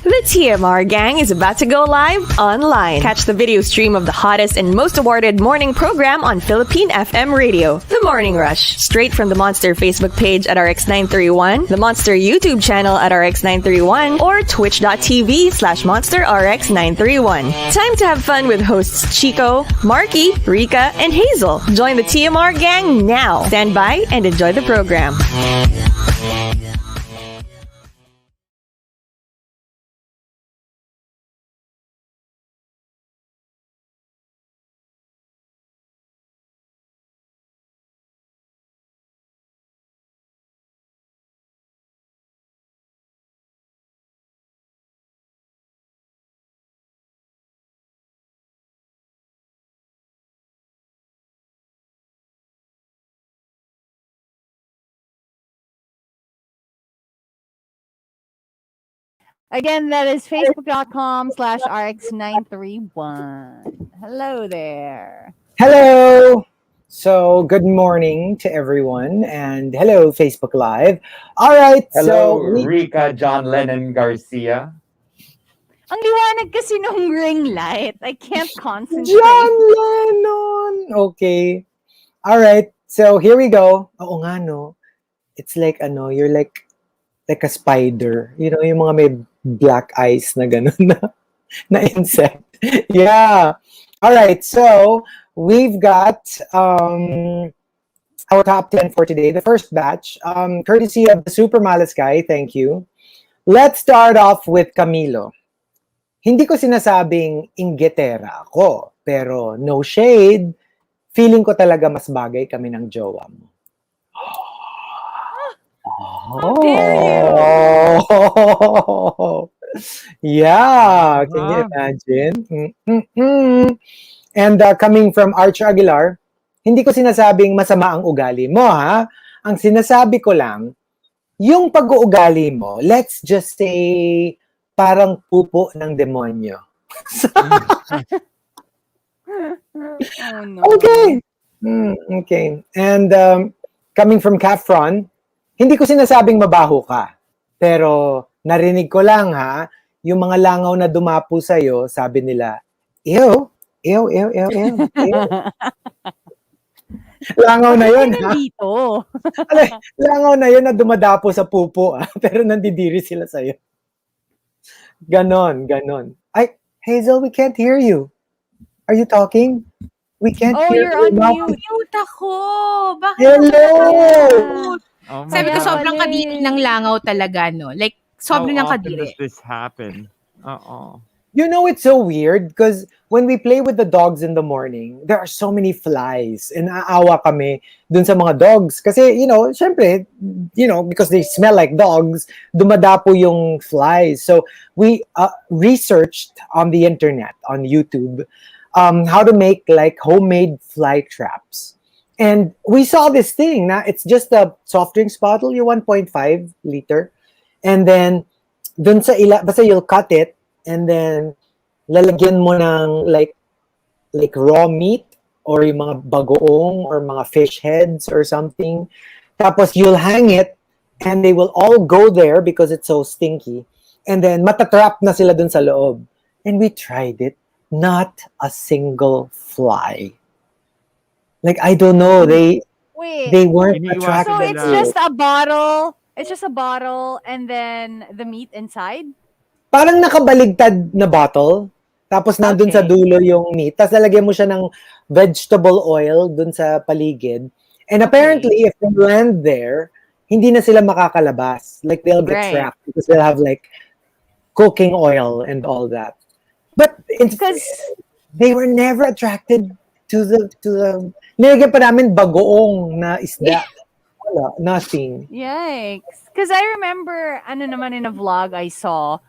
The TMR gang is about to go live online. Catch the video stream of the hottest and most awarded morning program on Philippine FM radio, The Morning Rush. Straight from the Monster Facebook page at RX931, the Monster YouTube channel at RX931, or twitch.tv/Monster RX931. Time to have fun with hosts Chico, Markki, Rica, and Hazel. Join the TMR gang now. Stand by and enjoy the program. Again, that is facebook.com/RX931. Hello there. Hello! So, good morning to everyone, and hello, Facebook Live. All right, Hello, Rica, John Lennon Garcia. Ang liwanag kasi nung ring light. I can't concentrate. John Lennon! Okay. All right, so here we go. Oo nga, no? It's like, you're like a spider. You know, yung mga may black eyes na ganun na insect. Yeah. All right, so we've got our top 10 for today. The first batch, courtesy of the Super Malas guy. Thank you. Let's start off with Camilo. Hindi ko sinasabing inggitera ako, pero no shade, feeling ko talaga mas bagay kami ng jowa mo. Oh, yeah, can you imagine? And coming from Arch Aguilar, hindi ko sinasabing masama ang ugali mo, ha? Ang sinasabi ko lang, yung pag-uugali mo, let's just say, parang pupo ng demonyo. Oh, no. Okay. Okay. And coming from Cafron, hindi ko sinasabing mabaho ka. Pero narinig ko lang, ha, yung mga langaw na dumapo sa'yo, sabi nila, ew. Langaw na yun, ha? Dito. Langaw na yun na dumadapo sa pupo, ha? Pero nandidiri sila sa'yo. Ganon. Ay, Hazel, we can't hear you. Are you talking? We can't hear you. Oh, you're on mute. Mute ako. Bakit Hello! Oh my Sabi ko, God. sobrang kadiri ng langaw talaga, no? Like, sobrang ng How often kadiri. does this happen? You know, it's so weird because when we play with the dogs in the morning, there are so many flies. And naawa kami dun sa mga dogs. Kasi, syempre, because they smell like dogs, dumadapo yung flies. So we researched on the internet, on YouTube, how to make like homemade fly traps. And we saw this thing na it's just a soft drinks bottle, yung 1.5 liter. And then, dun sa basta you'll cut it, and then lalagyan mo ng like raw meat or yung mga bagoong or mga fish heads or something. Tapos you'll hang it, and they will all go there because it's so stinky. And then matatrap na sila dun sa loob. And we tried it. Not a single fly. Like, I don't know, they weren't attracted. So it's just a bottle. It's just a bottle and then the meat inside? Parang nakabaligtad na bottle. Tapos nandun sa dulo yung meat. Tapos lalagyan mo siya ng vegetable oil dun sa paligid. And apparently, if they land there, hindi na sila makakalabas. Like, they'll get trapped because they'll have like cooking oil and all that. But it's because they were never attracted to the nilagyan pa namin bagoong na isda. Wala, nothing. Yikes. Because I remember, naman in a vlog I saw,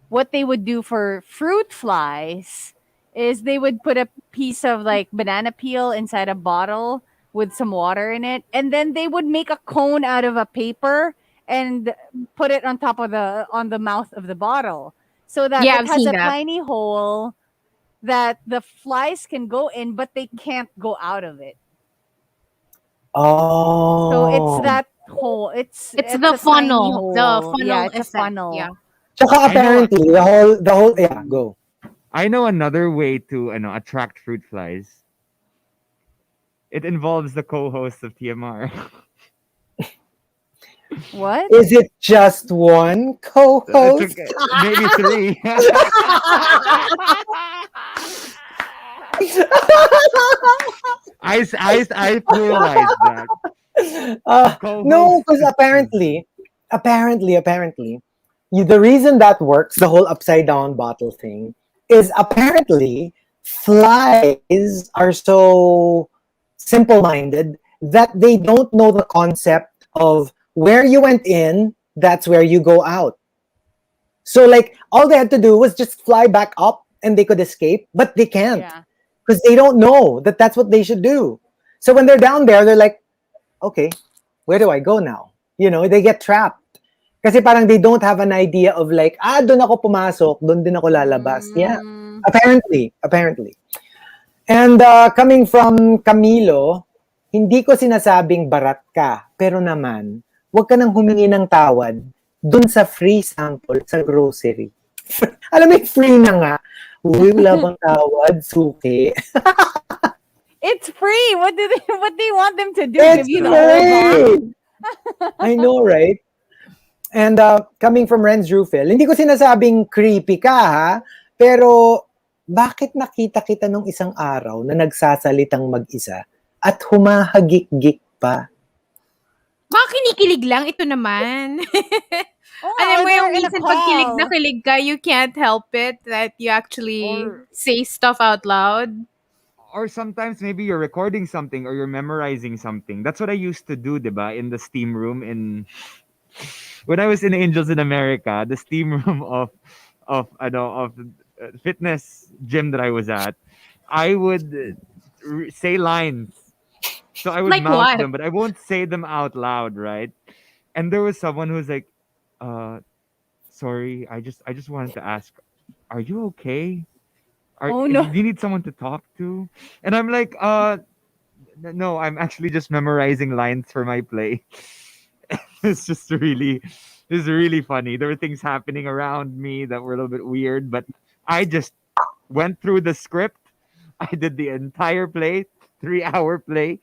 what they would do for fruit flies is they would put a piece of like banana peel inside a bottle with some water in it, and then they would make a cone out of a paper and put it on top of on the mouth of the bottle so that it has a tiny hole that the flies can go in, but they can't go out of it. Oh. So it's that hole. It's the funnel. The funnel Yeah, it's effect. a funnel. Yeah. Tsaka apparently, the whole, yeah, go. I know another way to attract fruit flies. It involves the co-host of TMR. What? Is it just one It's co-host? okay. Maybe three. I pluralize that. No, Co-host. because apparently, the reason that works, the whole upside down bottle thing, is apparently flies are so simple minded that they don't know the concept of where you went in, that's where you go out. So, like, all they had to do was just fly back up and they could escape, but they can't Yeah. because they don't know that that's what they should do. So, when they're down there, they're like, okay, where do I go now? You know, they get trapped. Kasi parang they don't have an idea of like, doon ako pumasok, doon din ako lalabas. Yeah, apparently. And coming from Camilo, hindi ko sinasabing barat ka, pero naman, huwag ka nang humingi ng tawad doon sa free sample sa grocery. Alam mo, free na nga. Uy, wala bang tawad, suki. It's free. What do you want them to do? It's Give you the whole box? free! I know, right? And coming from Renz Rufel, hindi ko sinasabing creepy ka, ha? Pero bakit nakita kita nung isang araw na nagsasalitang mag-isa at humahagik-gik pa? Baka kinikilig lang, ito naman. Oh, Alam mo they're yung in a minsan pag kilig na call. kilig ka, you can't help it that you actually Or- say stuff out loud. Or sometimes maybe you're recording something or you're memorizing something. That's what I used to do, diba? In the steam room when I was in Angels in America, the steam room of the fitness gym that I was at, I would say lines. So I would Like mouth what? them, but I won't say them out loud, right? And there was someone who was like, sorry, I just wanted to ask, are you okay? Oh, Do no. you need someone to talk to? And I'm like, no, I'm actually just memorizing lines for my play. It's really funny. There were things happening around me that were a little bit weird, but I just went through the script. I did the entire play, 3-hour play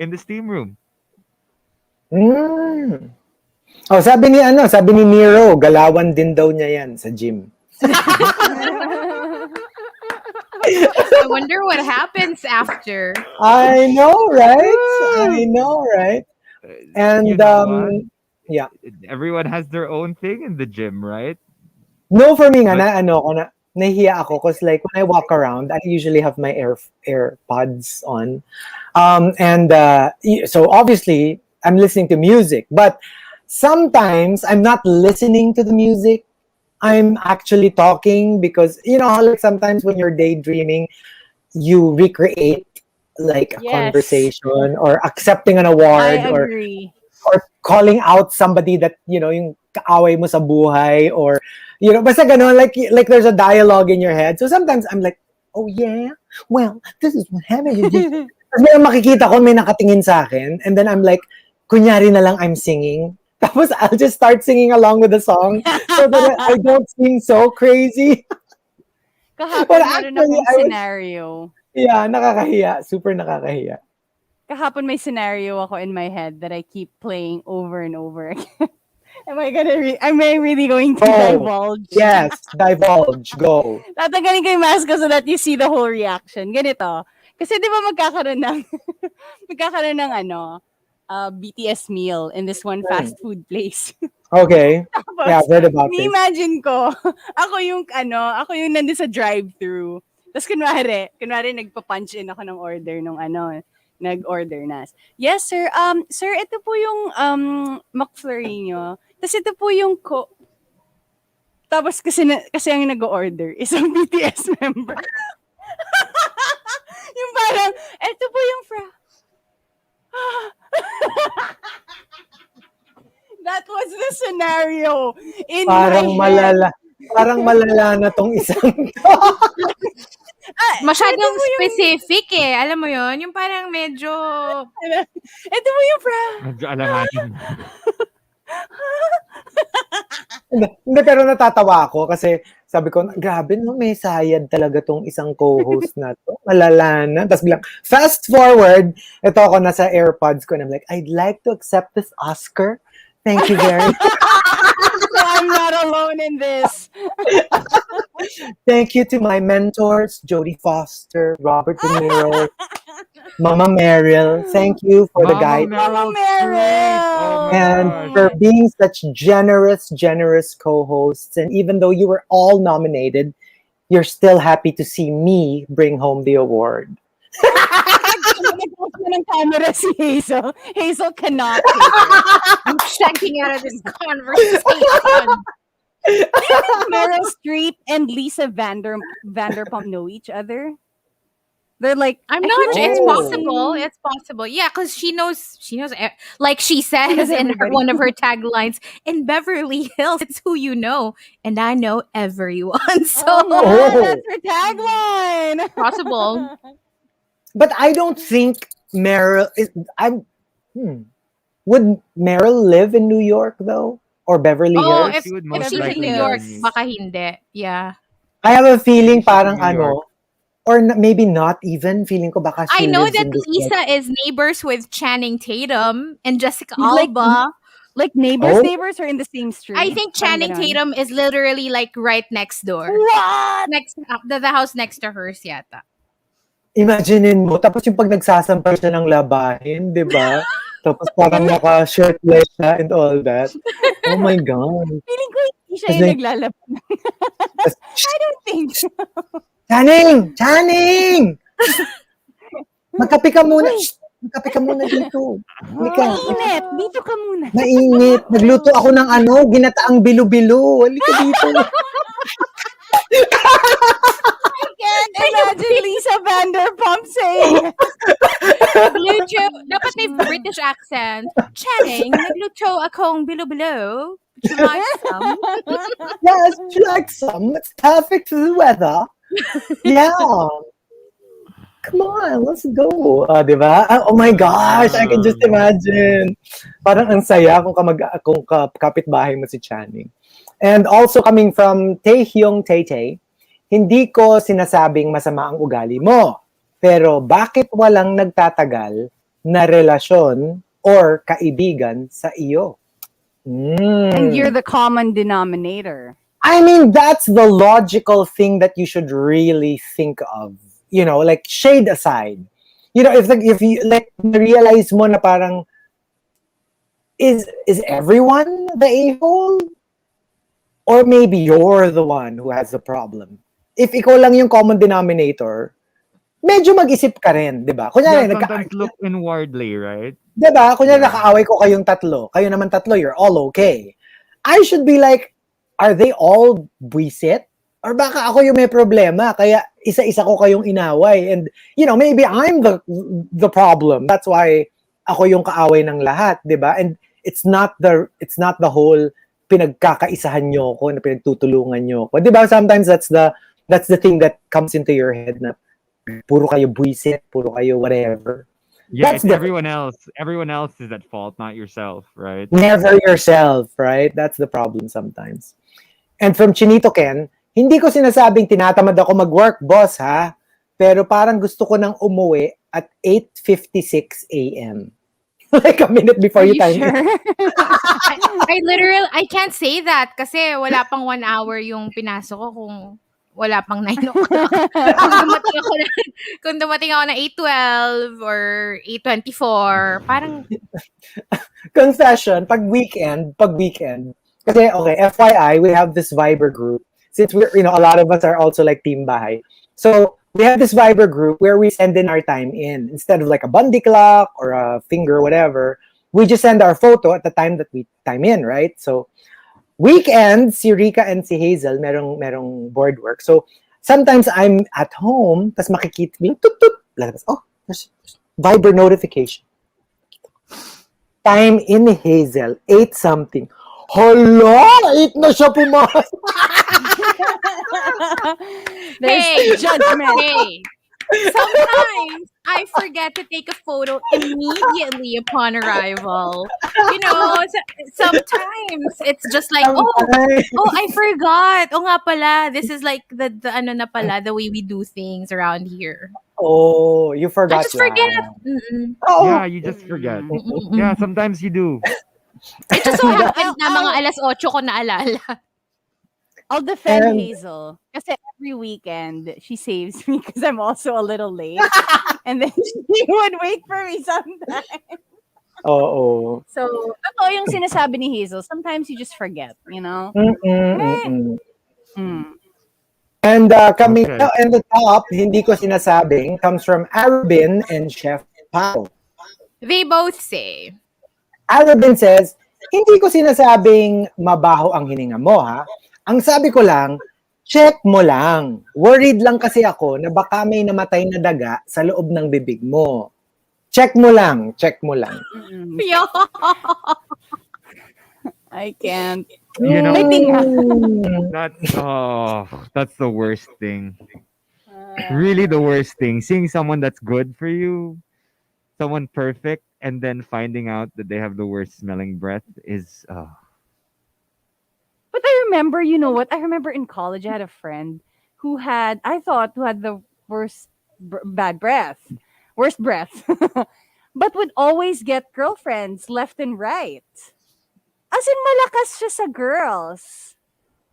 in the steam room. Mm. Oh, sabi ni Nero, galawan din daw niya yan sa gym. I wonder what happens after. I know, right? And You know what? yeah. Everyone has their own thing in the gym, right? No, for me nga, But- nahiya ako because like when I walk around, I usually have my AirPods on. And so obviously I'm listening to music, but sometimes I'm not listening to the music. I'm actually talking because, you know, how, like sometimes when you're daydreaming, you recreate like a Yes. conversation or accepting an I award or agree. calling out somebody that, you know, yung kaaway mo sa buhay or, you know, basta ganun, like there's a dialogue in your head. So sometimes I'm like, oh yeah, well, this is what happened. Tapos may makikita ko, may nakatingin sa akin, and then I'm like, kunyari na lang I'm singing. Tapos I'll just start singing along with the song so that I don't seem so crazy. Kahapon But meron actually, akong scenario. Yeah, nakakahiya. Super nakakahiya. Kahapon may scenario ako in my head that I keep playing over and over again. Am I really going to Oh, divulge? Yes, divulge, go. Tatanggalin ko yung mask ko so that you see the whole reaction. Ganito. Kasi di ba magkakaroon ng BTS meal in this one fast food place. Okay. Tapos, Yeah, I've heard about this. ni-imagine ko, ako yung nandun sa drive-thru. Tapos kunwari nagpa-punch in ako ng order nung nag-order na. Yes, sir. Sir, ito po yung McFlurry nyo. Tapos ito po yung Tapos kasi ang nag-order isang BTS member. Yung parang, ito po yung That was the scenario in Parang my head. malala na tong isang to. Masyadong specific eh. Alam mo yon, yung parang medyo... Ito po yung Medyo alamanin. Hindi, pero natatawa ako kasi sabi ko, grabe no, may sayad talaga tong isang co-host na to. Malala na. Tapos bilang, fast forward, ito ako nasa AirPods ko and I'm like, I'd like to accept this Oscar. Thank you very much. So I'm not alone in this. Thank you to my mentors, Jodie Foster, Robert De Niro, Mama Meryl. Thank you for the guide. Meryl Meryl! Streep. Oh my And gosh. for being such generous co-hosts. And even though you were all nominated, you're still happy to see me bring home the award. Ng camera si Hazel. Hazel cannot take it. I'm checking out of this conversation. Meryl Streep and Lisa Vanderpump know each other. They're like, I'm I not. feel like It's Oh. possible. It's possible. Yeah, because she knows. Like she says knows in everybody. one of her taglines, "In Beverly Hills, it's who you know, and I know everyone." So Oh, that's her tagline. possible. But I don't think Meryl is. Would Meryl live in New York though, or Beverly Oh, Hills? if She would if most she's in likely New live York, in New- baka hindi. Yeah. I have a feeling Maybe she's parang in New York. or maybe not even. Feeling ko baka she I know lives that in this Lisa is neighbors with Channing Tatum and Jessica Like- Alba. Like neighbors, Oh. neighbors are in the same street. I think Parang Channing ganon. Tatum is literally like right next door. What? Next the house next to hers yata. Imaginein mo, tapos yung pag nagsasampal siya ng labahin, di ba? Tapos parang naka-shirtless siya and all that. Oh my God. Feeling ko hindi siya Kasi- yung naglalaban. Tapos, I don't think so. Channing! Channing! Magkape ka muna. Shh! Magkape ka muna dito. Halika. Mainit. Dito ka muna. Mainit. Nagluto ako ng ginataang bilo-bilo. Halika dito. Can't imagine Lisa Vanderpump saying Lucho, dapat may British accent. Channing, nagluto akong bilo-bilo. Would you like some? Yes, would you like some? It's perfect for the weather. Yeah. Come on, let's go. Di ba? Oh my gosh, I can just imagine. Parang ang saya kung kapitbahay mo si Channing. And also coming from Taehyung Tay, hindi ko sinasabing masama ang ugali mo. Pero bakit walang nagtatagal na relasyon or kaibigan sa iyo? and you're the common denominator. I mean, that's the logical thing that you should really think of. You know, like shade aside. You know, if you like realize mo na parang is everyone the a-hole? Or maybe you're the one who has the problem. If ikaw lang yung common denominator, medyo mag-isip ka rin, di ba? Kunyari, Yeah, sometimes look inwardly, right? di ba? Kunyari, Yeah. nakaaway ko kayong tatlo. Kayo naman tatlo, you're all okay. I should be like, are they all buisit? Or baka ako yung may problema, kaya isa-isa ko kayong inaway. And, you know, maybe I'm the problem. That's why ako yung kaaway ng lahat, di ba? And it's not the whole pinagkakaisahan nyo ko, na pinagtutulungan nyo ko. Di ba? Sometimes that's the thing that comes into your head na puro kayo buisit, puro kayo whatever. Yeah, That's it's different. everyone else. Everyone else is at fault, not yourself, right? Never yourself, right? That's the problem sometimes. And from Chinito Ken, hindi ko sinasabing tinatamad ako mag-work, boss, ha? Pero parang gusto ko nang umuwi at 8:56 a.m. Like a minute before Are you you time. sure? I can't say that kasi wala pang 1 hour yung pinasok ko kung wala pang 9 o'clock. Kung dumating ako na 8:12 or 8:24, parang Confession, pag weekend, kasi okay, FYI, we have this Viber group. Since we're, you know, a lot of us are also like Team Bahay. So, we have this Viber group where we send in our time in. Instead of like a Bundy clock or a finger, whatever, we just send our photo at the time that we time in, right? So, weekends, si Rica and si Hazel, merong board work. So, sometimes I'm at home, tas makikita mo, oh, there's Viber notification. Time in Hazel, 8 something. Hala, 8 na siya pumasok. There's Hey! judgment. hey, sometimes I forget to take a photo immediately upon arrival. You know, sometimes it's just like, Sometimes. I forgot. Oh nga pala, this is like the ano na pala, the way we do things around here. Oh, you I forgot just forget. that. Mm-mm. Oh. Yeah, you just forget. Mm-mm. Yeah, sometimes you do. It just so The- happened na mga alas 8 ko naalala. I'll defend and Hazel. Kasi every weekend, she saves me because I'm also a little late. And then she would wait for me sometimes. oo. So, totoo yung sinasabi ni Hazel. Sometimes you just forget, you know? Eh. Mm. And coming Okay. out in the top, hindi ko sinasabing, comes from Arabin and Chef Pao. They both say, Arabin says, hindi ko sinasabing mabaho ang hininga mo, ha? Ang sabi ko lang, check mo lang. Worried lang kasi ako na baka may namatay na daga sa loob ng bibig mo. Check mo lang, check mo lang. yeah. I can't. You know, May tinga. that's the worst thing. Really the worst thing. Seeing someone that's good for you, someone perfect, and then finding out that they have the worst smelling breath is But I remember, you know what? I remember in college, I had a friend who had the worst bad breath, worst breath, but would always get girlfriends left and right. As in, malakas siya sa girls.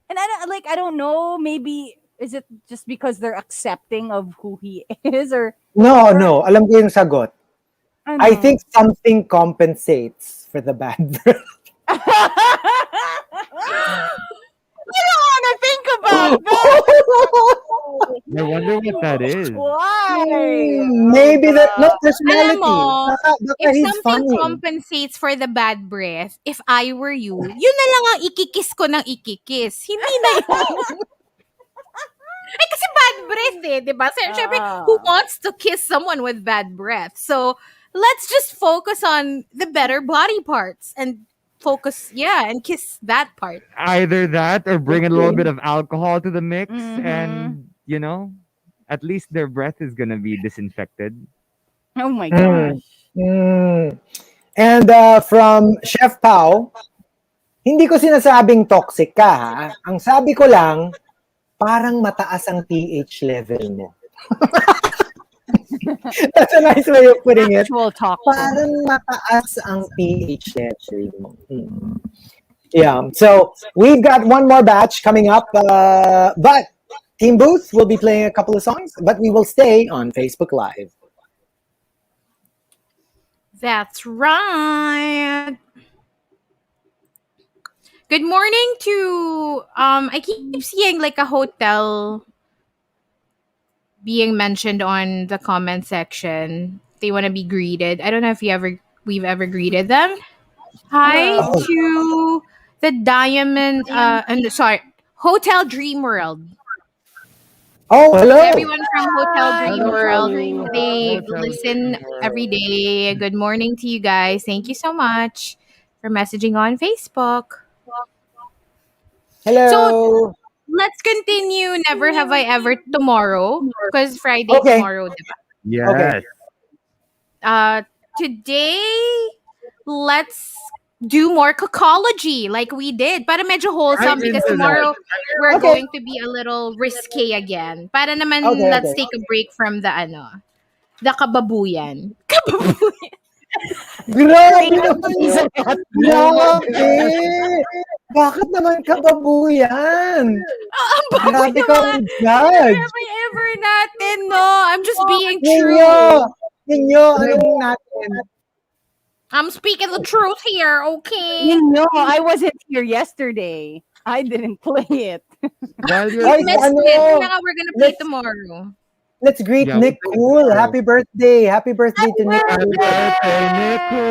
And I don't know, maybe, is it just because they're accepting of who he is or No, alam ko yung sagot. ano? I think something compensates for the bad breath. I don't want to think about that. I wonder what that is. Why? Maybe that, no, Alam personality. mo, Baka if he's something funny. compensates for the bad breath, if I were you, yun na lang ang ikikis ko ng ikikis. Hindi na yun. Eh, kasi bad breath eh, di ba? Siyempre, who wants to kiss someone with bad breath? So, let's just focus on the better body parts and and kiss that part. Either that or bring a little bit of alcohol to the mix Mhm. and, at least their breath is going to be disinfected. Oh my gosh. And from Chef Pao, hindi ko sinasabing toxic ka, ha? Ang sabi ko lang, parang mataas ang pH level mo. That's a nice way of putting it. Actual talk. Parang mataas ang pH level mo. Yeah, so we've got one more batch coming up, but Team Booth will be playing a couple of songs, but we will stay on Facebook Live. That's right. Good morning to I keep seeing like a hotel being mentioned on the comment section. They want to be greeted. I don't know if we've ever greeted them. Hi to the Diamond Hotel Dream World. Oh, hello. Everyone from Hotel Dream Hello, World. Dream World. They Hotel listen Dream World. every day. Good morning to you guys. Thank you so much for messaging on Facebook. Hello. So, let's continue Never Have I Ever tomorrow because Friday Okay. tomorrow, diba? Yes. Today, let's do more cocology like we did. Para medyo wholesome I'm because into tomorrow we're Okay. going to be a little risque again. Para naman Okay, let's okay. take a break from the kababuyan. Kababuyan. Grabe naman. Grabe. Bakit naman kababuyan? Ang baboy Grabe ka naman. ang judge. Never ever natin, no? I'm just being Ninyo. true. Ninyo, anong natin? I'm speaking the truth here, okay? You know, I wasn't here yesterday. I didn't play it. While you're Ay, Missed ano? it. Kaya nga we're gonna play Let's- tomorrow. Let's greet Yeah, Nick we'll Cool. play Happy birthday. Happy birthday to Nick Happy Cool. birthday, Nico!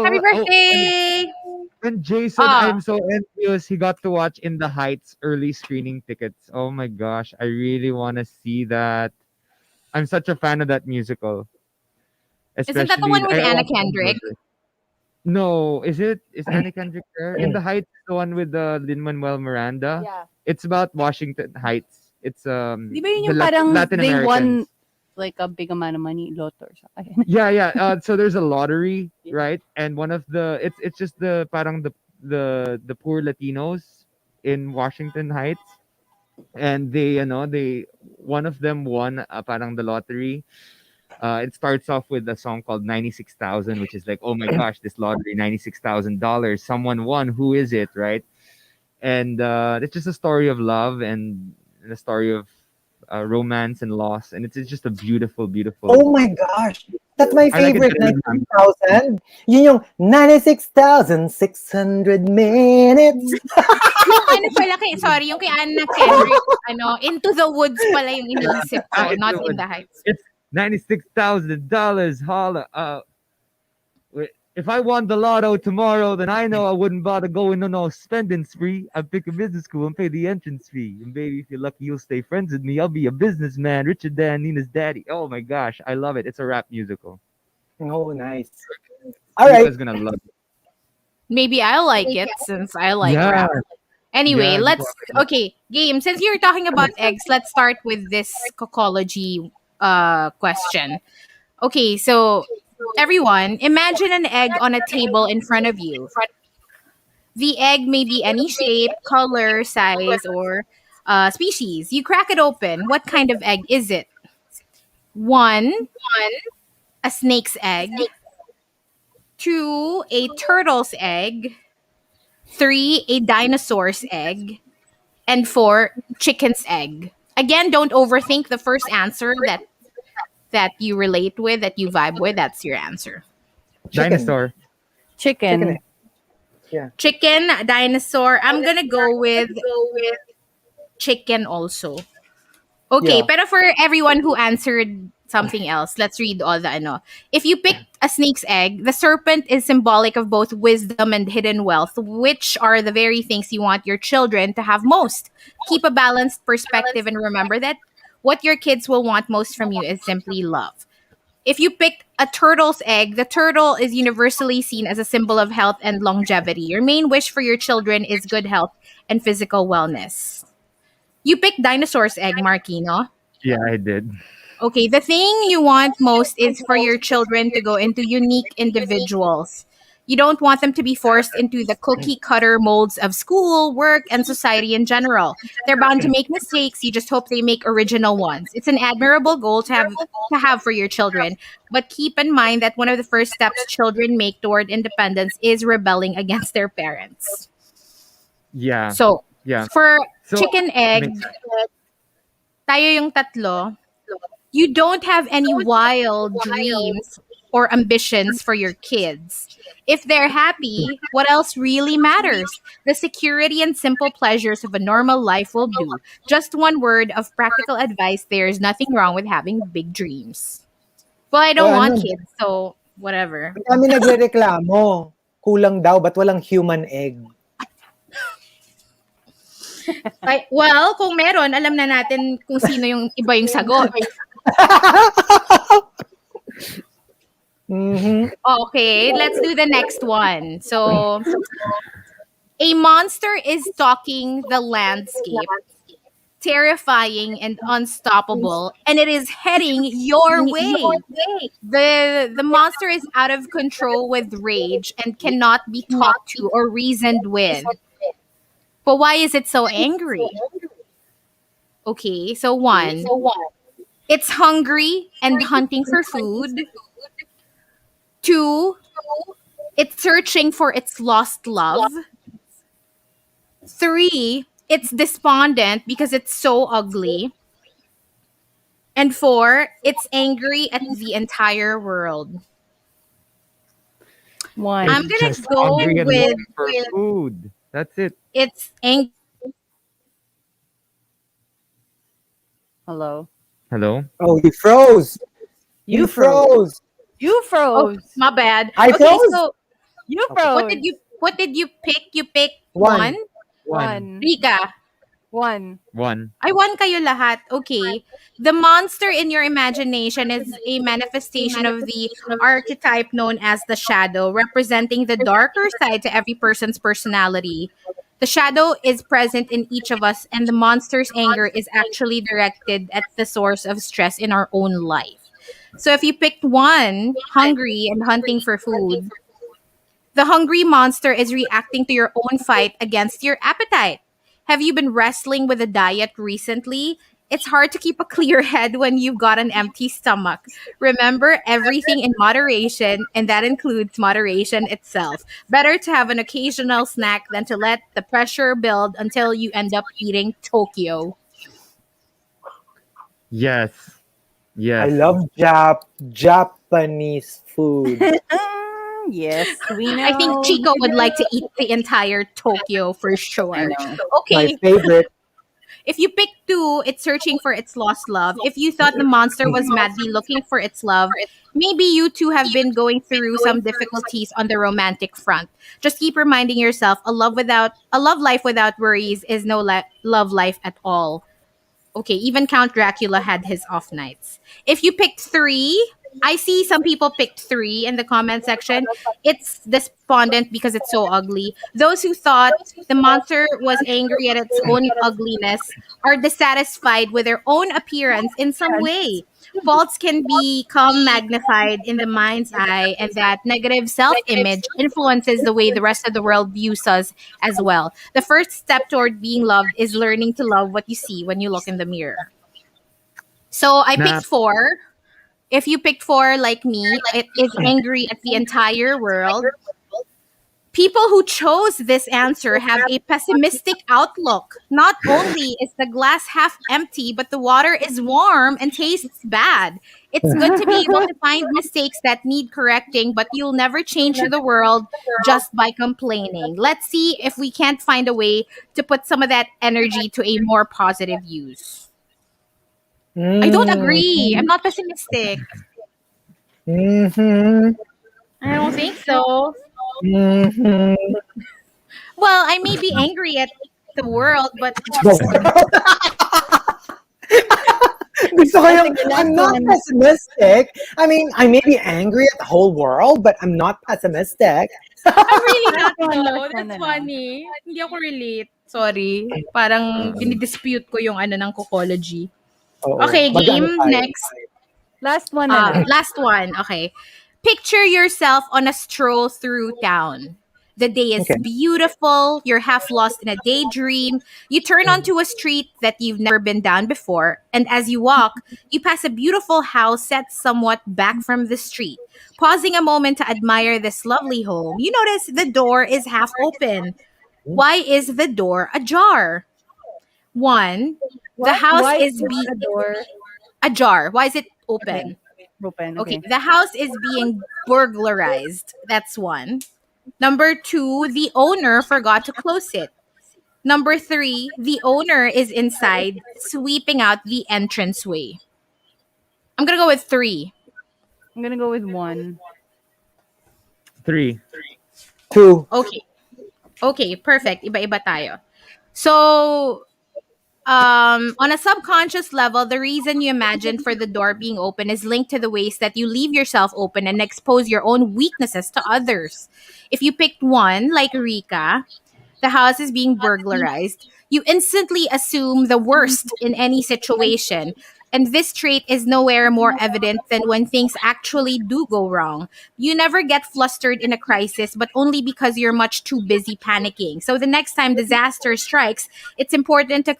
Happy Oh, birthday! and Jason, Ah. I'm so envious. He got to watch In the Heights early screening tickets. Oh my gosh, I really want to see that. I'm such a fan of that musical. Isn't that the one with I Anna also Kendrick? enjoyed it. No, is it? Is Anna Kendrick there? In the Heights, the one with Lin-Manuel Miranda. Yeah. It's about Washington Heights. It's Di ba yun the yung parang Latin they won Americans. like a big amount of money, lotto or something. Yeah. So there's a lottery, right? And one of the it's just the parang the poor Latinos in Washington Heights, and they one of them won parang the lottery. It starts off with a song called 96,000, which is like, oh my gosh, this lottery, $96,000. Someone won. Who is it, right? And it's just a story of love and a story of romance and loss, and it's just a beautiful, beautiful. Oh my gosh. That's my I like it favorite, better than 96,000. Yun yung 96,600 minutes. Yung ano pala sorry, yung kay Anna Kendrick, Into the Woods pala yung iniisip ko, not In the Heights. It's $96,000. Holla. If I won the lotto tomorrow, then I know I wouldn't bother going on no spending spree. I'd pick a business school and pay the entrance fee. And baby, if you're lucky, you'll stay friends with me. I'll be a businessman, richer than Nina's daddy. Oh my gosh, I love it. It's a rap musical. Oh, nice. All right. Nico's gonna love it. Maybe I'll like it since I like rap. Anyway, Yeah, okay, game. Since you're talking about eggs, let's start with this cocology question. Okay, so everyone, imagine an egg on a table in front of you. The egg may be any shape, color, size, or species. You crack it open. What kind of egg is it? 1, a snake's egg. 2, a turtle's egg. 3, a dinosaur's egg. And 4, chicken's egg. Again, don't overthink the first answer that you relate with, that you vibe with. That's your answer. Dinosaur. Chicken. Chicken, dinosaur. I'm gonna go with chicken also. Okay, Yeah. pero for everyone who answered something else, let's read all the ano. If you picked a snake's egg, the serpent is symbolic of both wisdom and hidden wealth, which are the very things you want your children to have most. Keep a balanced perspective and remember that what your kids will want most from you is simply love. If you picked a turtle's egg, the turtle is universally seen as a symbol of health and longevity. Your main wish for your children is good health and physical wellness. You picked dinosaur's egg, Markki, no? Yeah, I did. Okay, the thing you want most is for your children to go into unique individuals. You don't want them to be forced into the cookie cutter molds of school, work, and society in general. They're bound to make mistakes. You just hope they make original ones. It's an admirable goal to have for your children, but keep in mind that one of the first steps children make toward independence is rebelling against their parents. Yeah. So, Yeah. for So, chicken egg, tayo yung tatlo. You don't have any wild dreams or ambitions for your kids. If they're happy, what else really matters? The security and simple pleasures of a normal life will do. Just one word of practical advice: there's nothing wrong with having big dreams. Well, I don't want kids, so whatever. Kami nagrereklamo. Kulang daw, ba't walang human egg? Well, kung meron, alam na natin kung sino yung iba yung sagot. Okay, let's do the next one. So, a monster is stalking the landscape, terrifying and unstoppable, and it is heading your way. The monster is out of control with rage and cannot be talked to or reasoned with. But why is it so angry? Okay, so 1, it's hungry and hunting for food. 2, it's searching for its lost love. 3, it's despondent because it's so ugly. And 4, it's angry at the entire world. 1. I'm gonna Just go hungry and with looking for food. That's it. it's angry. Hello. Hello? Oh, you froze. You froze. You froze. Oh, my bad. I Okay, froze? so You froze. what did you pick? You picked One. 1? One. Rica. 1. 1. I won kayo lahat. Okay. The monster in your imagination is a manifestation of the archetype known as the shadow, representing the darker side to every person's personality. The shadow is present in each of us, and the monster's anger is actually directed at the source of stress in our own life. So if you picked one, hungry and hunting for food, the hungry monster is reacting to your own fight against your appetite. Have you been wrestling with a diet recently? It's hard to keep a clear head when you've got an empty stomach. Remember everything in moderation, and that includes moderation itself. Better to have an occasional snack than to let the pressure build until you end up eating Tokyo. Yes. I Yes. love Japanese food. Yes, we know. I think Chico would like to eat the entire Tokyo for I sure. know. My Okay, favorite. if you pick two, it's searching for its lost love. If you thought the monster was madly looking for its love, maybe you two have been going through some difficulties on the romantic front. Just keep reminding yourself a love life without worries is no love life at all. Okay, even Count Dracula had his off nights. If you picked three, I see some people picked three in the comment section. It's despondent because it's so ugly. Those who thought the monster was angry at its own ugliness are dissatisfied with their own appearance in some way. Faults can become magnified in the mind's eye, and that negative self image influences the way the rest of the world views us as well. The first step toward being loved is learning to love what you see when you look in the mirror. So I Nah. picked four. If you picked four like me, it is angry at the entire world. People who chose this answer have a pessimistic outlook. Not only is the glass half empty, but the water is warm and tastes bad. It's good to be able to find mistakes that need correcting, but you'll never change the world just by complaining. Let's see if we can't find a way to put some of that energy to a more positive use. I don't agree. I'm not pessimistic. Mm-hmm. I don't think so. Mm-hmm. Well, I may be angry at the world, but Gusto ko yung, Sige, last I'm not one. pessimistic. I mean, I may be angry at the whole world, but I'm not pessimistic. I'm really not Last one, though. last one That's na lang. funny. Hindi ako relate. Sorry. Parang dinidispute ko yung ano ng cocology. Oo. Okay, Mag-ano game. tayo? Next. Last one na lang. Last one. Okay. Picture yourself on a stroll through town. The day is Okay. beautiful. You're half lost in a daydream. You turn onto a street that you've never been down before. And as you walk, you pass a beautiful house set somewhat back from the street. Pausing a moment to admire this lovely home, you notice the door is half open. Why is the door ajar? One, the house Why is the door ajar. Why is it open? open? Okay, Okay. the house is being burglarized. That's one. Number two, the owner forgot to close it. Number three, the owner is inside sweeping out the entranceway. I'm gonna go with three. I'm gonna go with one. 3. 2. Okay. Okay, perfect. Iba-iba tayo. So, on a subconscious level, the reason you imagine for the door being open is linked to the ways that you leave yourself open and expose your own weaknesses to others. If you picked one, like Rica, the house is being burglarized, you instantly assume the worst in any situation. And this trait is nowhere more evident than when things actually do go wrong. You never get flustered in a crisis, but only because you're much too busy panicking. So the next time disaster strikes, it's important to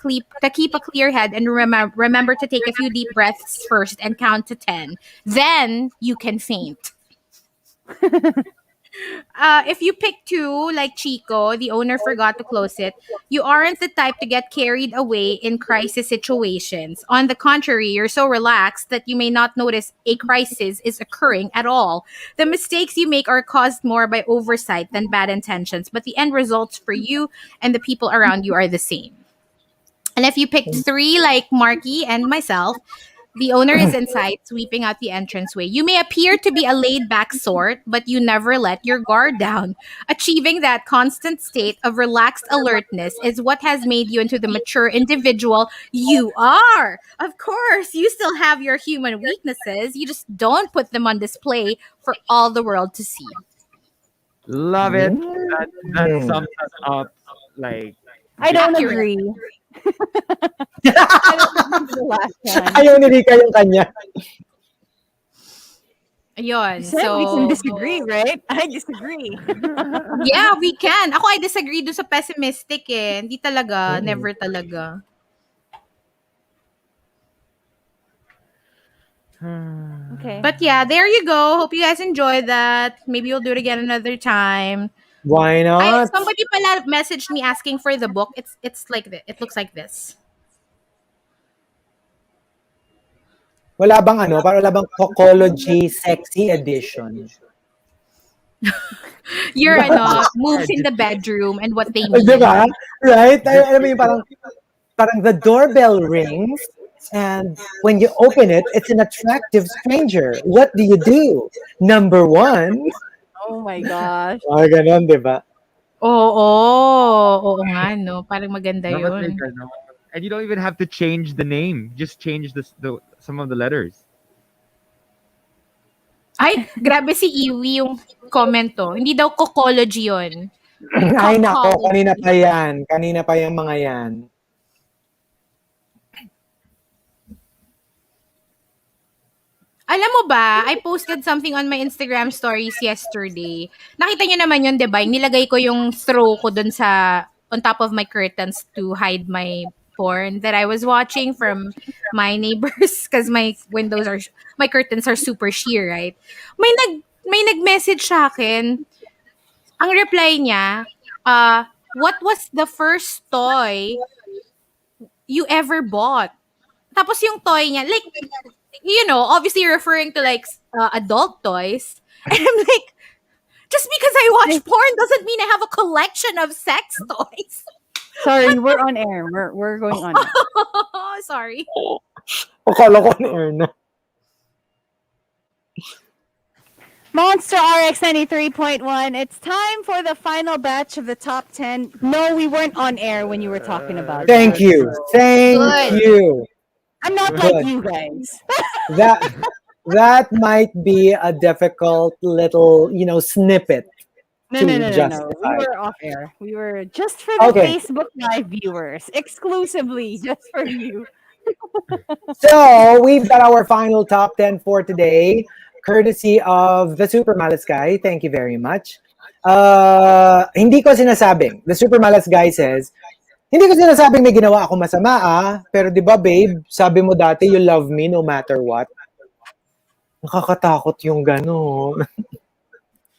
keep a clear head and remember to take a few deep breaths first and count to 10. Then you can faint. If you pick two, like Chico, the owner forgot to close it, you aren't the type to get carried away in crisis situations. On the contrary, you're so relaxed that you may not notice a crisis is occurring at all. The mistakes you make are caused more by oversight than bad intentions, but the end results for you and the people around you are the same. And if you picked three, like Markki and myself, the owner is inside sweeping out the entranceway. You may appear to be a laid back sort, but you never let your guard down. Achieving that constant state of relaxed alertness is what has made you into the mature individual you are. Of course, you still have your human weaknesses. You just don't put them on display for all the world to see. Love it. That sums us up. Like, I don't Accurate. agree. I don't agree with the last one. Ayaw ni Rica yung kanya. Ayun. Said we can So, disagree, right? I disagree. yeah, we can. Ako, I disagree doon sa pessimistic eh. Hindi talaga. Never talaga. Okay. But yeah, there you go. Hope you guys enjoyed that. Maybe we'll do it again another time. Why not? Somebody pala messaged me asking for the book. It's like this. It looks like this. Wala bang ano? Para wala bang Cocology Sexy Edition? Your moves in the bedroom and what they Di mean. ba? Right? Alam mo yung parang the doorbell rings and when you open it, it's an attractive stranger. What do you do? Number one. Oh my gosh. Ganon, di ba? Oo nga, no. Parang maganda dapat may yun. ganon. And you don't even have to change the name. Just change the some of the letters. Ay, grabe si Iwi yung comment to. Hindi daw cocology yun. Ay nako, Cocology. kanina pa yan. Kanina pa yung mga yan. Alam mo ba, I posted something on my Instagram stories yesterday. Nakita niyo naman yun, di ba? Nilagay ko yung throw ko dun sa, on top of my curtains to hide my porn that I was watching from my neighbors because my curtains are super sheer, right? May nag-message sa akin. Ang reply niya, what was the first toy you ever bought? Tapos yung toy niya, like, obviously referring to like adult toys. And I'm like, just because I watch porn doesn't mean I have a collection of sex toys. Sorry, we're on air. We're going on air. Sorry. Akala ko on air na. Monster RX93.1. It's time for the final batch of the top 10. No, we weren't on air when you were talking about Thank that. you. Thank Good. you. I'm not like you guys. That might be a difficult little, snippet. No. We justify. were off air. We were just for the Okay. Facebook Live viewers. Exclusively just for you. So, we've got our final top 10 for today, courtesy of the Super Malas Guy. Thank you very much. Hindi ko sinasabing. The Super Malas Guy says, hindi ko sinasabing may ginawa ako masama pero di ba babe, sabi mo dati you love me no matter what. Nakakatakot yung gano'n.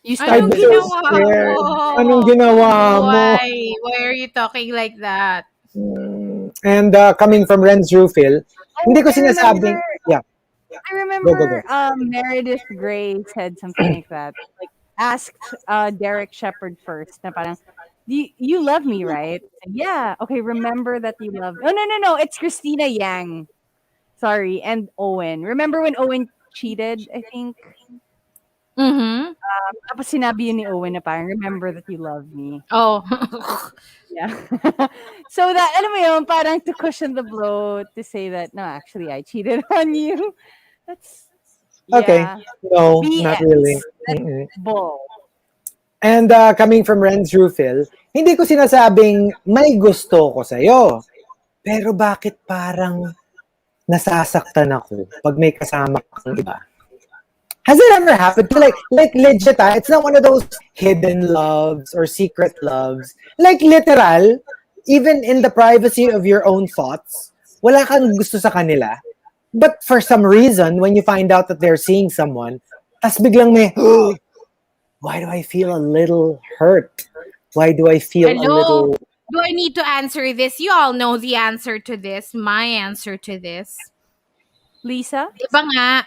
You Anong started ginawa scared. mo? Anong ginawa mo? Why are you talking like that? And coming from Renz Rufil, hindi ko sinasabing, yeah. I remember Go. Meredith Gray said something like that. Like asked Derek Shepard first na parang, you love me, right? And yeah. Okay, remember that you love me. Oh, no. It's Christina Yang. Sorry. And Owen. Remember when Owen cheated, I think? Mm-hmm. Tapos sinabi yun ni Owen na parang, remember that you love me. Oh. Yeah. So that, alam mo yun, parang to cushion the blow, to say that, no, actually, I cheated on you. That's, Okay. yeah. No, BS. not really. That's bull. And coming from Renz Rufil, hindi ko sinasabing may gusto ko sa'yo. Pero bakit parang nasasaktan ako pag may kasama kang iba? Has it ever happened to like legit, it's not one of those hidden loves or secret loves. Like literal, even in the privacy of your own thoughts, wala kang gusto sa kanila. But for some reason, when you find out that they're seeing someone, tas biglang may, why do I feel a little hurt? Why do I feel a little... Do I need to answer this? You all know the answer to this. My answer to this. Lisa? Diba nga,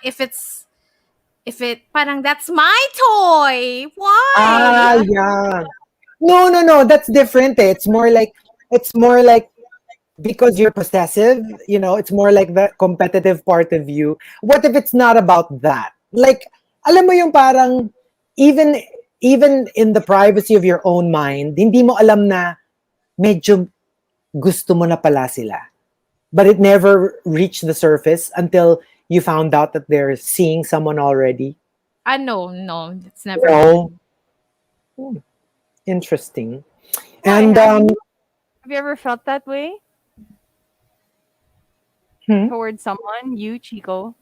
if parang that's my toy. Why? Yeah. No. That's different. It's more like because you're possessive, it's more like the competitive part of you. What if it's not about that? Like, alam mo yung parang, even in the privacy of your own mind, hindi mo alam na medyo gusto mo na pala sila. But it never reached the surface until you found out that they're seeing someone already. No, it's never. No. Interesting. And Have you ever felt that way Hmm? towards someone? You, Chico?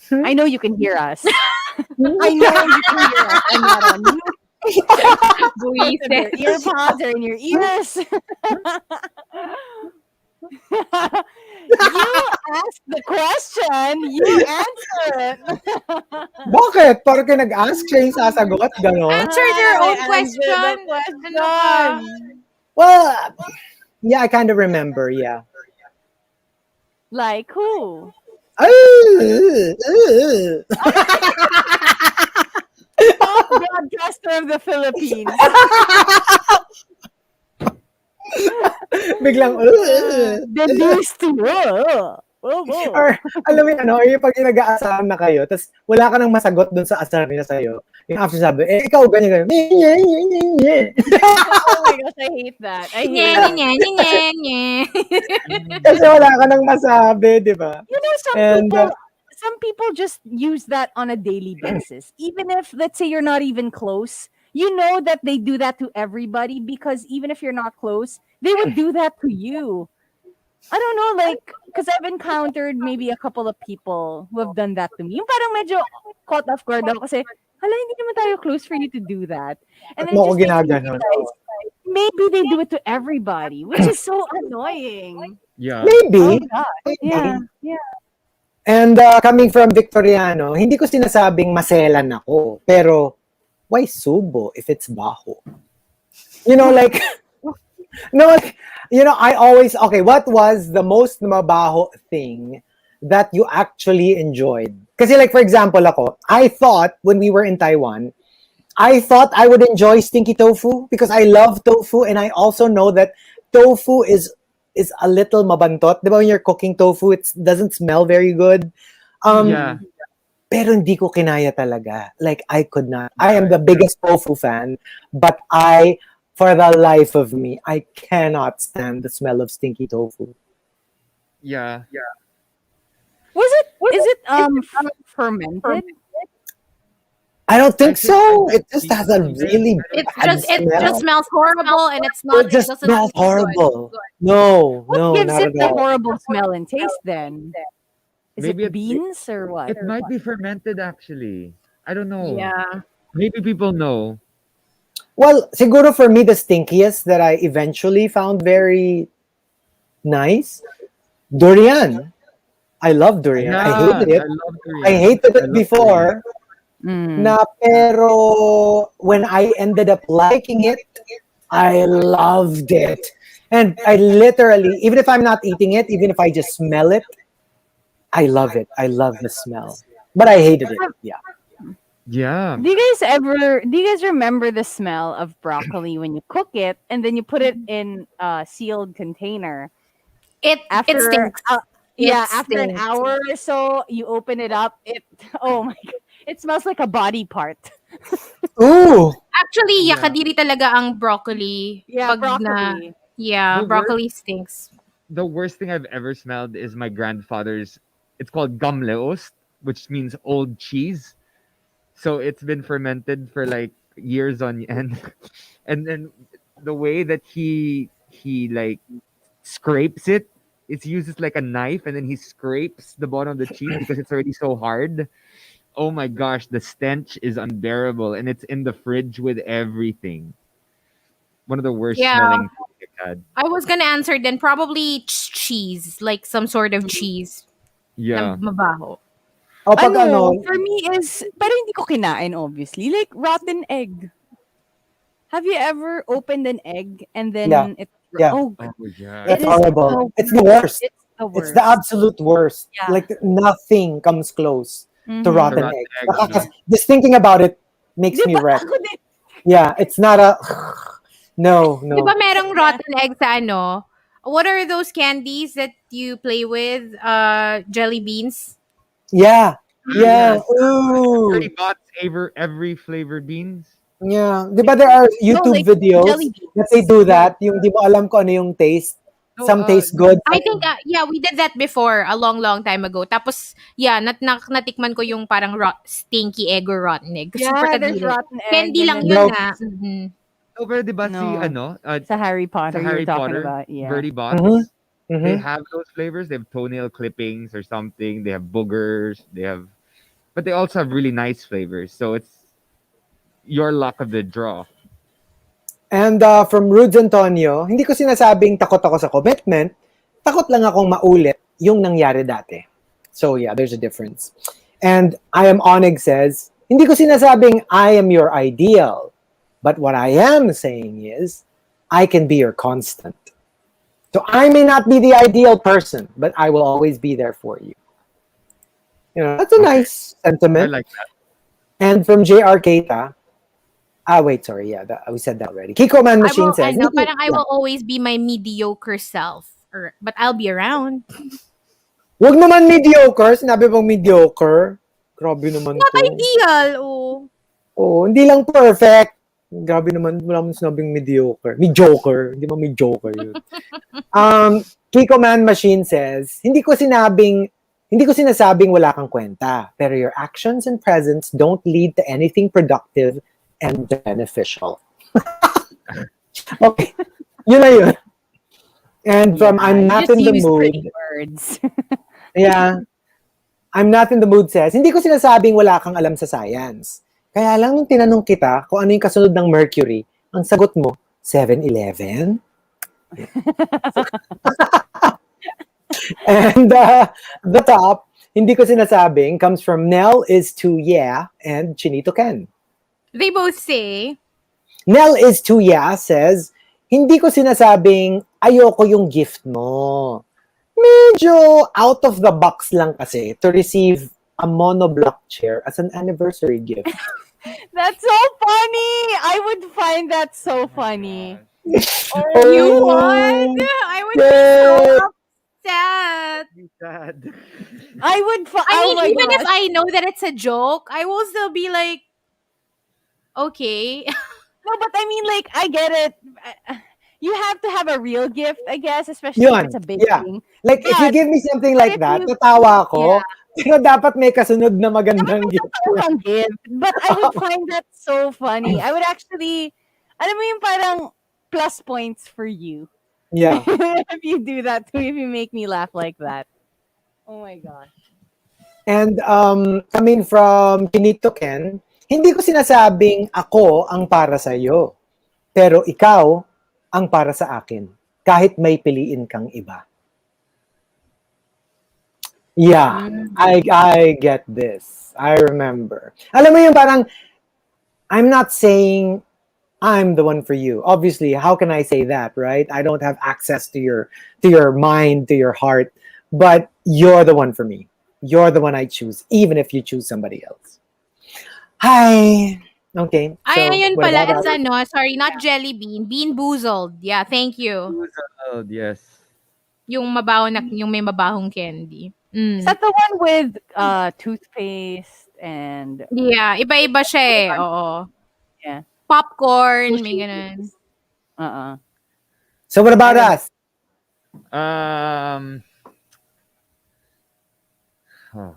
Hmm? I know you can hear us. I know you can hear us. I'm not on mute. Both of your Buisit. earpods are in your ears. You asked the question. You answer it. Bakit? Parang kayo nag-ask, siya yung sasagot, gano'n? Answer their I own answered the question. Ano ba? question. Well, yeah, I kind of remember, yeah. Like who? Top broadcaster of the Philippines. Biglang, The news to or, alam mo yun, ano, yung pag nag-aasahan na kayo, tapos wala ka nang masagot dun sa asar niya sa'yo, yung after sabi, ikaw, ganyan, ganyan. Oh my gosh, I hate that. I Nye, hate nye, that. nye, nye, nye. Kasi wala ka nang masabi, di ba? You know, And, some people just use that on a daily basis. Even if, let's say, you're not even close, you know that they do that to everybody because even if you're not close, they would do that to you. I don't know, like, because I've encountered maybe a couple of people who have done that to me. Yung parang medyo caught off guard ako kasi, hala, hindi naman tayo close for you to do that. And ba't then it mo ako just makes me ginaganon? realize, maybe they do it to everybody, which is so annoying. Yeah. Maybe. Oh, God. Yeah, yeah. And coming from Victoriano, hindi ko sinasabing maselan ako. Pero, why subo if it's baho? You know, like, no, you know, I always, okay, what was the most mabaho thing that you actually enjoyed? Kasi like, for example, ako, I thought when we were in Taiwan, I thought I would enjoy stinky tofu because I love tofu and I also know that tofu is a little mabantot. Di ba when you're cooking tofu, it doesn't smell very good. Yeah. Pero hindi ko kinaya talaga. Like, I could not. I am the biggest tofu fan, but for the life of me, I cannot stand the smell of stinky tofu. Yeah. Is it fermented? I don't think I so. think It just has a really It bad it smell. just smells horrible and it's not It just doesn't smells taste good. horrible. No, What no, gives not it at the all. horrible smell and taste then? Is Maybe it beans or what? it might be fermented actually. I don't know. Yeah. Maybe people know. Well, siguro for me, the stinkiest that I eventually found very nice, durian. I love durian. I hated it. I love durian. I hated I it love before. Mm. Na pero when I ended up liking it, I loved it. And I literally, even if I'm not eating it, even if I just smell it, I love it. I love the smell. But I hated it. Yeah. Yeah. Do you guys remember the smell of broccoli when you cook it and then you put it in a sealed container? It stinks. After an stinks. hour or so, you open it up. Oh my god, it smells like a body part. Ooh. Actually, Yeah. yakadiri talaga ang broccoli. Yeah, Pag broccoli. yeah, The broccoli stinks. The worst thing I've ever smelled is my grandfather's. It's called gamleost, which means old cheese. So it's been fermented for like years on end, and then the way that he like scrapes it, it uses like a knife, and then he scrapes the bottom of the cheese because it's already so hard. Oh my gosh, the stench is unbearable, and it's in the fridge with everything. One of the worst Yeah. smelling things I've had. I was gonna answer then probably cheese, like some sort of cheese. Yeah. Na mabaho. O pag ano, For me is, pero hindi ko kinain obviously, like rotten egg. Have you ever opened an egg and then Yeah. it? Yeah. Oh, Oh yeah. that's it is horrible. so It's the worst. it's the It's worst. the absolute worst. Yeah. Like nothing comes close to Mhm. rotten rotten egg. egg, no? Just thinking about it makes me Diba? wreck. Ako din. Yeah, it's not a no, Di ba no. merong rotten egg sa ano? What are those candies that you play with? Jelly beans? Yeah. Yeah. Yes. Ooh. 30 bots every flavored beans. Yeah. Di ba there are YouTube like videos jelly beans. that they do that? Yung di mo alam kung ano yung taste. No, Some taste good. I think, yeah, we did that before a long time ago. Tapos, yeah, natikman ko yung parang stinky egg or rotten egg. Yeah, Super there's kadiri. rotten egg. Candy and lang then- yun No. na. Mhm. No, pero di ba si No. ano, Sa Harry sa Potter you're Harry talking Potter, about. Yeah. Bertie Mm-hmm. Bott's, they Mm-hmm. have those flavors. They have toenail clippings or something. They have boogers. But they also have really nice flavors. So it's your luck of the draw. And from Rudes Antonio, hindi ko sinasabing takot ako sa commitment. Takot lang akong maulit yung nangyari dati. So yeah, there's a difference. And I am Onyx says, hindi ko sinasabing I am your ideal. But what I am saying is, I can be your constant. So I may not be the ideal person, but I will always be there for you. You know, that's a Okay. nice I sentiment. like that. And from JR Keita, wait, sorry, yeah, we said that already. Kiko Man I Machine will, I says, know, hindi, parang I yeah, will always be my mediocre self. But I'll be around. wag naman mediocre, sinabi bang mediocre? Grabe naman Not to. ideal, oh. Oh, hindi lang perfect. Grabe naman, wala mong sinabing mediocre. Mediocre, hindi mo mediocre yun. Kiko Man Machine says, hindi ko sinasabing wala kang kwenta, pero your actions and presence don't lead to anything productive and beneficial. Okay, yun na yun. And from Yeah, I'm you not just in the use mood, pretty words. yeah, I'm not in the mood says, hindi ko sinasabing wala kang alam sa science. Kaya lang nung tinanong kita kung ano yung kasunod ng Mercury, ang sagot mo, 7-Eleven? And the top, hindi ko sinasabing, comes from Nell is to yeah and Chinito Ken. They both say, Nell is to yeah says, hindi ko sinasabing ayoko yung gift mo. Medyo out of the box lang kasi to receive a monoblock chair as an anniversary gift. That's so funny. I would find that so funny. Oh, you would? I would be yay! so upset. Be sad. I would. I Oh mean, my even if gosh. I know that it's a joke, I will still be like, okay. No, but I mean, like, I get it. You have to have a real gift, I guess, especially if Yun, it's a big yeah. thing. Like, if you But- give me something but like if that, you- tatawa ako. Yeah. Pero dapat may kasunod na magandang gift. Ang gift. But I would find that so funny. I would actually, alam mo yung parang plus points for you. Yeah. If you do that to me, if you make me laugh like that. Oh my gosh. And coming from Kinito Ken, hindi ko sinasabing ako ang para sa iyo, pero ikaw ang para sa akin, kahit may piliin kang iba. Yeah, I get this. I remember. Alam mo yung parang, I'm not saying I'm the one for you. Obviously, how can I say that, right? I don't have access to your mind, to your heart, but you're the one for me. You're the one I choose, even if you choose somebody else. Hi. Okay. So, Ay, ayun what pala. about It's us? ano, sorry, not jelly bean. Bean boozled. Yeah, thank you. Oh, yes. Yung mabaho na, yung may mabahong candy. Is that the one with toothpaste and Yeah, iba-iba siya eh. Oo. yeah? Popcorn, may ganun. Uh-uh. So, what about us? Um. oh.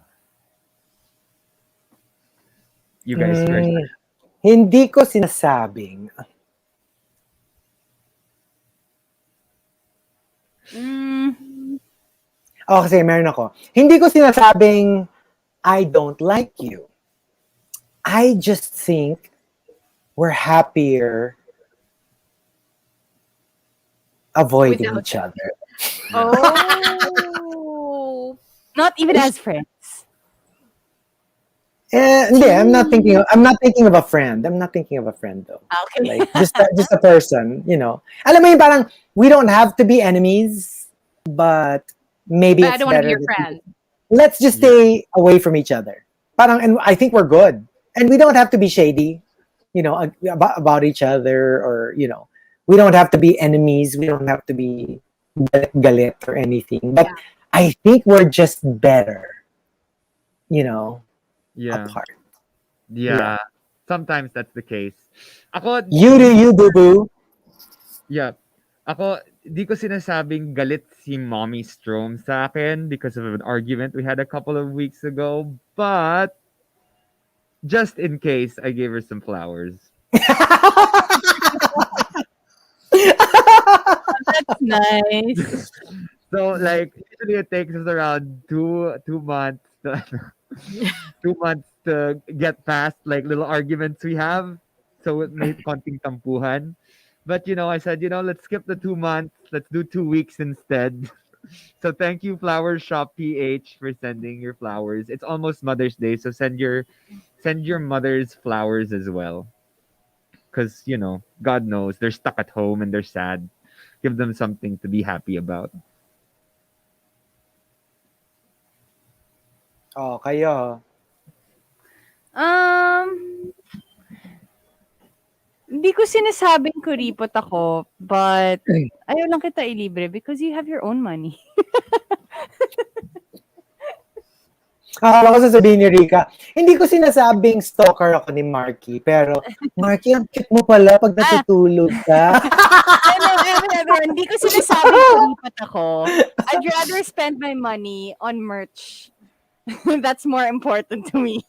You guys first. Hindi ko sinasabing. Oh, kasi meron ako. Hindi ko sinasabing I don't like you. I just think we're happier avoiding Without each other. Oh. Not even as friends. Hindi, I'm not thinking of a friend. I'm not thinking of a friend though. Okay. Like just a person, you know. Alam mo yung parang we don't have to be enemies, but maybe But I it's don't want to be better your that friend. let's just stay away from each other. Parang, and I think we're good. And we don't have to be shady, you know, about each other, or, you know, we don't have to be enemies. We don't have to be galit or anything. But I think we're just better, you know, Yeah. apart. Yeah. Sometimes that's the case. Ako, You do you, boo-boo. yeah. Ako, di ko sinasabing galit si Mommy Strom sa akin because of an argument we had a couple of weeks ago. But just in case, I gave her some flowers. That's nice. So like usually it takes us around two months to 2 months to get past like little arguments we have. So it made konting tampuhan. But I said, let's skip the 2 months. Let's do 2 weeks instead. So thank you, Flower Shop PH, for sending your flowers. It's almost Mother's Day, so send your mother's flowers as well. Because God knows they're stuck at home and they're sad. Give them something to be happy about. Oh, kayo. Hindi ko sinasabing kuripot ako, but ayaw lang kita ilibre because you have your own money. Akala ko sasabihin ni Rica, hindi ko sinasabing stalker ako ni Markki, pero Markki, ang cute mo pala pag natutulog ka. Hindi ko sinasabing kuripot ako. I'd rather spend my money on merch. That's more important to me.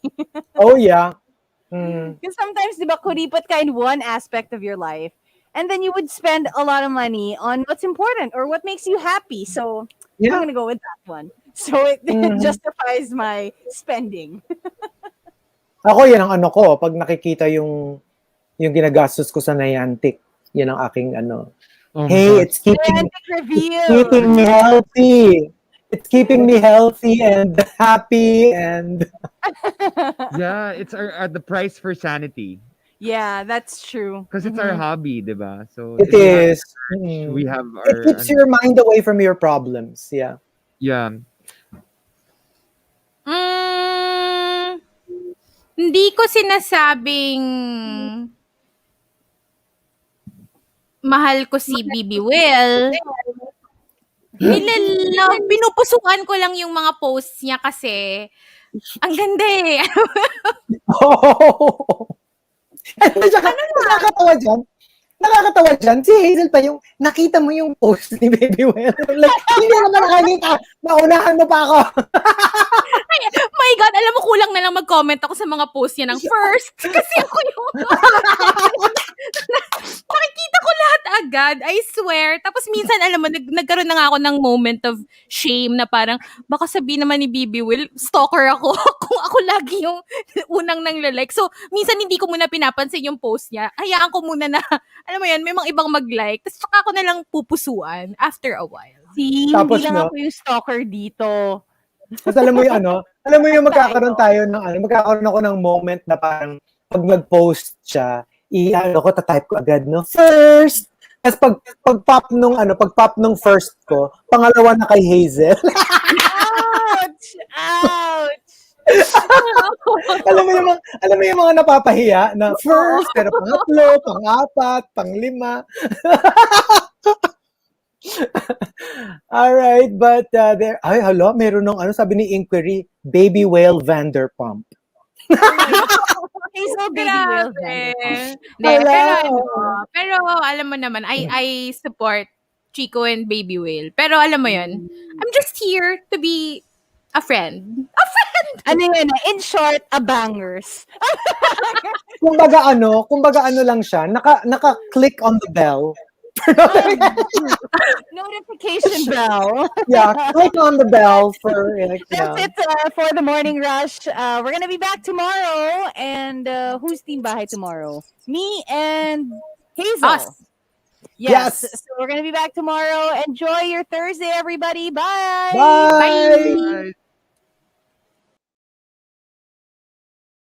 Oh, yeah. Mm. Because sometimes, di ba, kuripot ka in one aspect of your life, and then you would spend a lot of money on what's important or what makes you happy. So Yeah. I'm gonna go with that one. So it justifies my spending. Ako, yan ang ano ko. Pag nakikita yung ginagastos ko sa Niantic, yan ang aking ano. Oh my Hey, God. it's keeping Romantic reveal. me healthy. It's keeping me healthy and happy and Yeah, it's the price for sanity. Yeah, that's true. Because it's our hobby, diba? So it if we have is. we have It our keeps your mind away from your problems. Yeah. yeah. Hindi ko sinasabing mahal ko si BB Will. Pinupusukan ko lang yung mga posts niya kasi ang ganda eh. Oh. At nakakatawa dyan, si Hazel pa yung, nakita mo yung post ni Baby Well. Like, hindi naman nakakita. Naunahan mo pa ako. My God, alam mo, kulang na lang mag-comment ako sa mga post niya ng first. Kasi ako yung... Nakikita ko lahat agad, I swear. Tapos minsan, alam mo, nagkaroon na nga ako ng moment of shame na parang, baka sabihin naman ni BB Will, stalker ako. Kung ako lagi yung unang nang-like. So, minsan hindi ko muna pinapansin yung post niya. Hayaan ko muna na, alam mo yan, may mga ibang mag-like. Tapos saka ako na lang pupusuan after a while. See, Tapos, hindi lang no? ako yung stalker dito. Tapos alam mo yung magkakaroon ako ng moment na parang pag nag-post siya, tatype ko agad, no? First! Tapos pag-pop nung first ko, pangalawa na kay Hazel. Ouch! Ouch! alam mo yung mga napapahiya na first, pero pangatlo, pang-apat, pang-lima. Alright, but meron nung sabi ni Inquiry, Baby Whale Vanderpump. Hazel Baby Will. Pero alam mo naman, I support Chico and Baby Whale. Pero alam mo yun, I'm just here to be a friend. Ano yun? In short, a bangers. kumbaga lang siya, naka-click on the bell. Notification bell. Yeah, click on the bell for That's it for the morning rush. We're gonna be back tomorrow. And who's Team Bahay tomorrow? Me and Hazel. Us. Yes. So we're gonna be back tomorrow. Enjoy your Thursday, everybody. Bye. Bye. Bye. Bye.